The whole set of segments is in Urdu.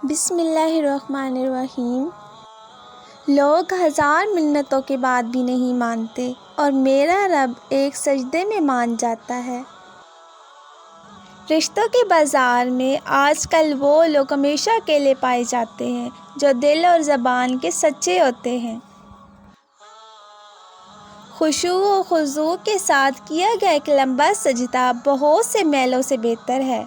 بسم اللہ الرحمن الرحیم۔ لوگ ہزار منتوں کے بعد بھی نہیں مانتے اور میرا رب ایک سجدے میں مان جاتا ہے۔ رشتوں کے بازار میں آج کل وہ لوگ ہمیشہ اکیلے پائے جاتے ہیں جو دل اور زبان کے سچے ہوتے ہیں۔ خشوع و خضوع کے ساتھ کیا گیا ایک لمبا سجدہ بہت سے میلوں سے بہتر ہے۔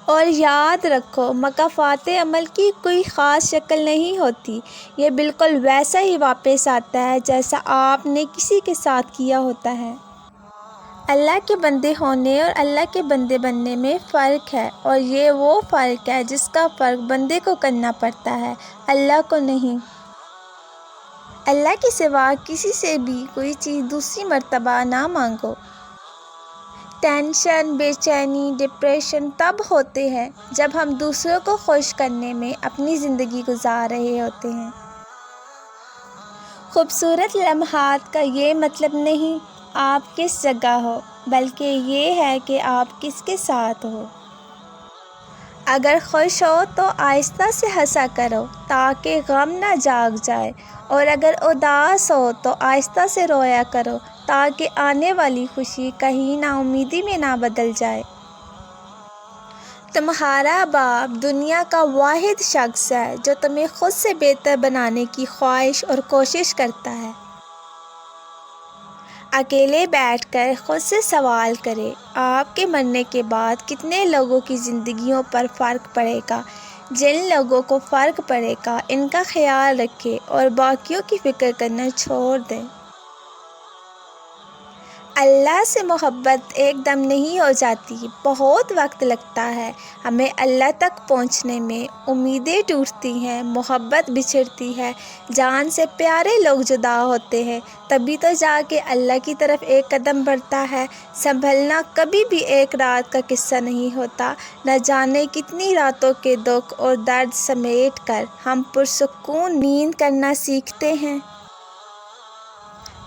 اور یاد رکھو، مکافات عمل کی کوئی خاص شکل نہیں ہوتی، یہ بالکل ویسا ہی واپس آتا ہے جیسا آپ نے کسی کے ساتھ کیا ہوتا ہے۔ اللہ کے بندے ہونے اور اللہ کے بندے بننے میں فرق ہے، اور یہ وہ فرق ہے جس کا فرق بندے کو کرنا پڑتا ہے، اللہ کو نہیں۔ اللہ کے سوا کسی سے بھی کوئی چیز دوسری مرتبہ نہ مانگو۔ ٹینشن، بے چینی، ڈپریشن تب ہوتے ہیں جب ہم دوسروں کو خوش کرنے میں اپنی زندگی گزار رہے ہوتے ہیں۔ خوبصورت لمحات کا یہ مطلب نہیں آپ کس جگہ ہو، بلکہ یہ ہے کہ آپ کس کے ساتھ ہو۔ اگر خوش ہو تو آہستہ سے ہنسا کرو تاکہ غم نہ جاگ جائے، اور اگر اداس ہو تو آہستہ سے رویا کرو تاکہ آنے والی خوشی کہیں نا امیدی میں نہ بدل جائے۔ تمہارا باپ دنیا کا واحد شخص ہے جو تمہیں خود سے بہتر بنانے کی خواہش اور کوشش کرتا ہے۔ اکیلے بیٹھ کر خود سے سوال کریں، آپ کے مرنے کے بعد کتنے لوگوں کی زندگیوں پر فرق پڑے گا؟ جن لوگوں کو فرق پڑے گا ان کا خیال رکھیں اور باقیوں کی فکر کرنا چھوڑ دیں۔ اللہ سے محبت ایک دم نہیں ہو جاتی، بہت وقت لگتا ہے۔ ہمیں اللہ تک پہنچنے میں امیدیں ٹوٹتی ہیں، محبت بچھڑتی ہے، جان سے پیارے لوگ جدا ہوتے ہیں، تبھی تو جا کے اللہ کی طرف ایک قدم بڑھتا ہے۔ سنبھلنا کبھی بھی ایک رات کا قصہ نہیں ہوتا، نہ جانے کتنی راتوں کے دکھ اور درد سمیٹ کر ہم پرسکون نیند کرنا سیکھتے ہیں۔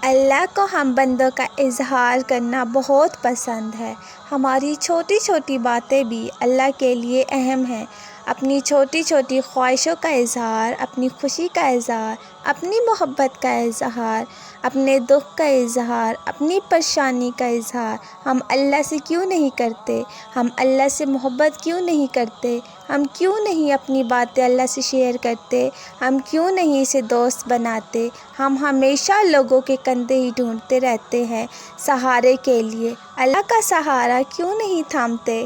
اللہ کو ہم بندوں کا اظہار کرنا بہت پسند ہے۔ ہماری چھوٹی چھوٹی باتیں بھی اللہ کے لیے اہم ہیں۔ اپنی چھوٹی چھوٹی خواہشوں کا اظہار، اپنی خوشی کا اظہار، اپنی محبت کا اظہار، اپنے دکھ کا اظہار، اپنی پریشانی کا اظہار ہم اللہ سے کیوں نہیں کرتے؟ ہم اللہ سے محبت کیوں نہیں کرتے؟ ہم کیوں نہیں اپنی باتیں اللہ سے شیئر کرتے؟ ہم کیوں نہیں اسے دوست بناتے؟ ہم ہمیشہ لوگوں کے کندھے ہی ڈھونڈتے رہتے ہیں سہارے کے لیے، اللہ کا سہارا کیوں نہیں تھامتے؟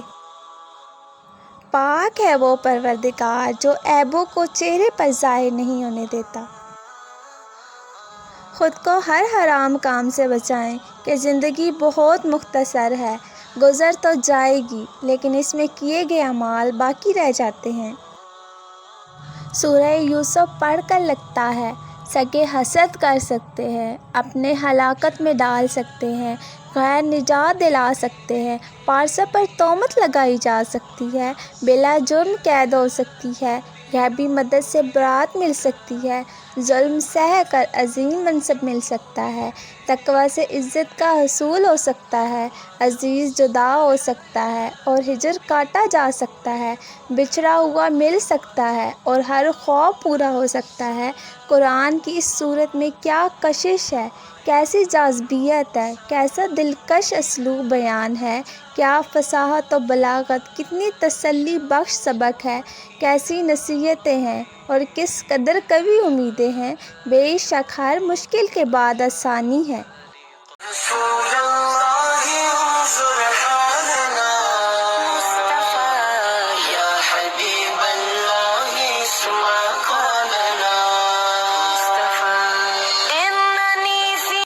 پاک ہے وہ پروردگار جو عیبوں کو چہرے پر ظاہر نہیں ہونے دیتا۔ خود کو ہر حرام کام سے بچائیں کہ زندگی بہت مختصر ہے، گزر تو جائے گی لیکن اس میں کیے گئے اعمال باقی رہ جاتے ہیں۔ سورہ یوسف پڑھ کر لگتا ہے سگے حسد کر سکتے ہیں، اپنے ہلاکت میں ڈال سکتے ہیں، غیر نجات دلا سکتے ہیں، پارسا پر تہمت لگائی جا سکتی ہے، بلا جرم قید ہو سکتی ہے، غیبی مدد سے برات مل سکتی ہے، ظلم سہ کر عظیم منصب مل سکتا ہے، تقوی سے عزت کا حصول ہو سکتا ہے، عزیز جدا ہو سکتا ہے اور ہجر کاٹا جا سکتا ہے، بچھڑا ہوا مل سکتا ہے اور ہر خواب پورا ہو سکتا ہے۔ قرآن کی اس سورت میں کیا کشش ہے، کیسی جاذبیت ہے، کیسا دلکش اسلوب بیان ہے، کیا فصاحت و بلاغت، کتنی تسلی بخش سبق ہے، کیسی نصیحتیں ہیں اور کس قدر قوی امیدیں ہیں۔ بے شک ہر مشکل کے بعد آسانی ہے۔